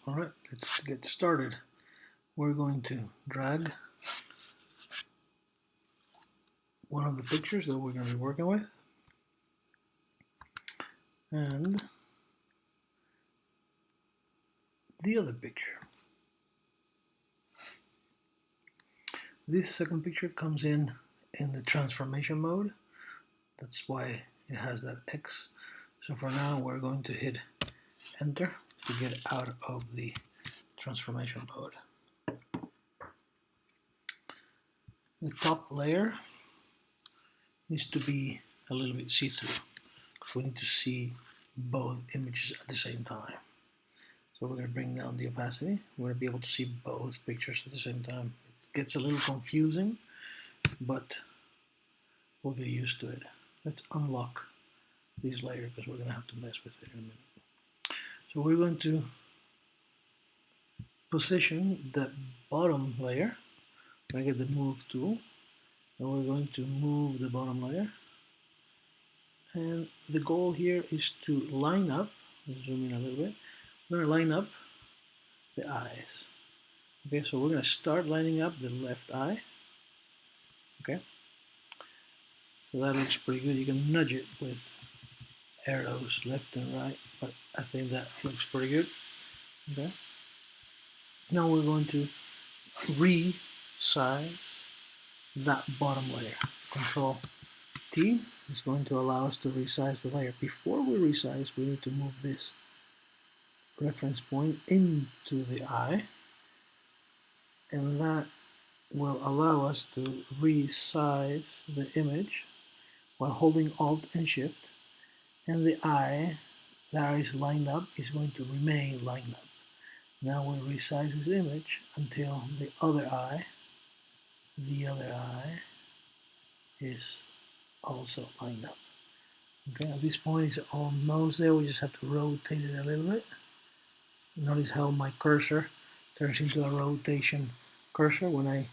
Alright, let's get started. We're going to drag one of the pictures that we're going to be working with and the other picture. This second picture comes in the transformation mode. That's why it has that X. So for now we're going to hit enter to get out of the transformation mode. The top layer needs to be a little bit see-through because we need to see both images at the same time. So we're going to bring down the opacity. We're going to be able to see both pictures at the same time. It gets a little confusing, but we'll get used to it. Let's unlock this layer because we're going to have to mess with it in a minute. So we're going to position that bottom layer. I get the move tool, and we're going to move the bottom layer. And the goal here is to line up, let's zoom in a little bit, we're going to line up the eyes. Okay, so we're going to start lining up the left eye. Okay, so that looks pretty good. You can nudge it with arrows left and right, but I think that looks pretty good. Okay, now we're going to resize that bottom layer. Control T is going to allow us to resize the layer. Before we resize, we need to move this reference point into the eye, and that will allow us to resize the image while holding Alt and Shift, and the eye that is lined up is going to remain lined up. Now we resize this image until the other eye is also lined up. Okay, at this point it's almost there. We just have to rotate it a little bit. Notice how my cursor turns into a rotation cursor when I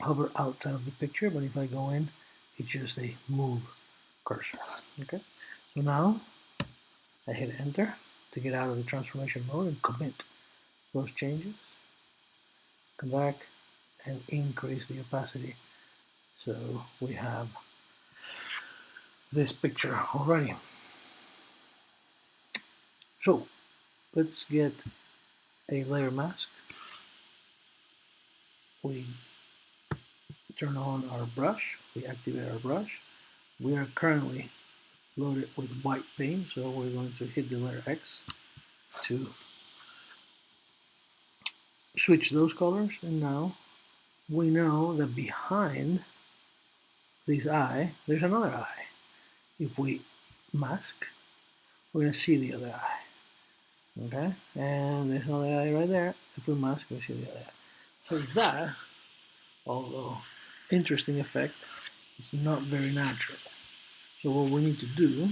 hover outside of the picture, but if I go in, it's just a move cursor. Okay, so now I hit enter to get out of the transformation mode and commit those changes. Come back and increase the opacity so we have this picture already. So let's get a layer mask. We turn on our brush, we activate our brush. We are currently loaded with white paint, so we're going to hit the letter X to switch those colors, and now we know that behind this eye there's another eye. If we mask, we're going to see the other eye. Okay, and there's another eye right there. If we mask, we see the other eye. So that, although interesting effect, it's not very natural. So what we need to do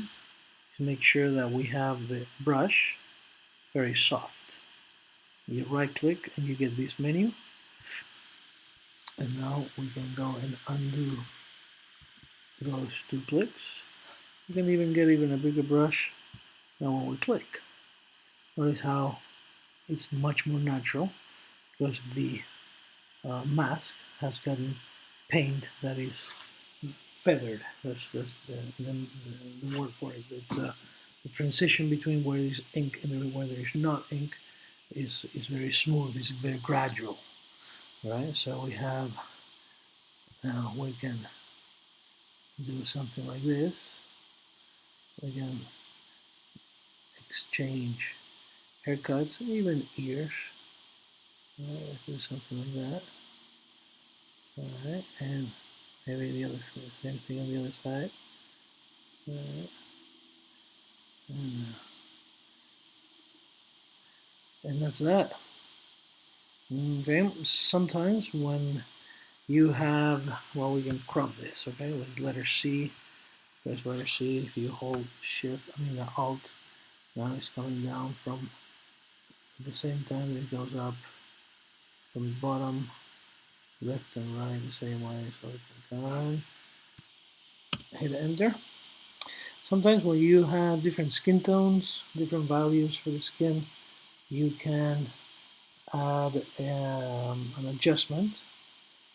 is make sure that we have the brush very soft. You right click and you get this menu, and now we can go and undo those two clicks. You can even get a bigger brush than when we click. Notice how it's much more natural because the mask has gotten paint that is feathered. That's the word for it. It's the transition between where there's ink and where there's not ink is very smooth. It's very gradual, right? So we have, now we can do something like this. We can exchange haircuts and even ears. Do something like that. Alright, and maybe the other side, same thing on the other side. Alright. And that's that. Okay, sometimes when you have, well, we can crop this, okay, with letter C. Press letter C. If you hold Shift, Alt, now it's coming down from, at the same time it goes up from the bottom, left and right the same way. So we can come on, hit enter. Sometimes when you have different skin tones, different values for the skin, you can add an adjustment.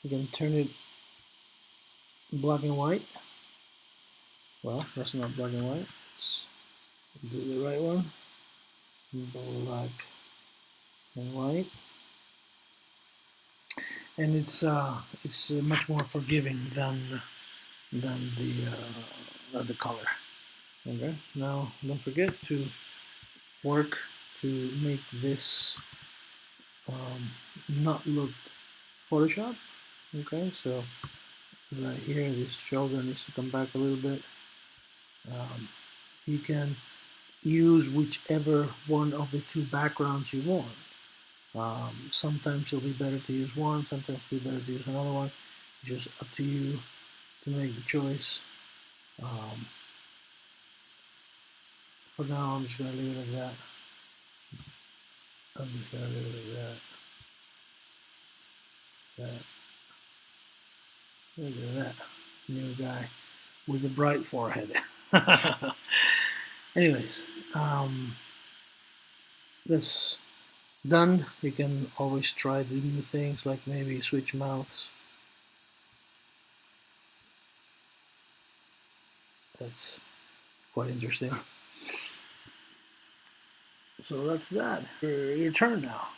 You can turn it black and white. Well, that's not black and white. Let's do the right one. Black and white. And it's much more forgiving than the color. Okay. Now don't forget to work to make this not look Photoshop. Okay, so right here, this shoulder needs to come back a little bit. You can use whichever one of the two backgrounds you want. Sometimes it'll be better to use one, sometimes it'll be better to use another one. Just up to you to make the choice. For now, I'm just going to leave it like that. I'm just going to leave it like that. Look at that new guy with a bright forehead. Anyways, that's done. You can always try the new things, like maybe switch mouths. That's quite interesting. So that's that. Your turn now.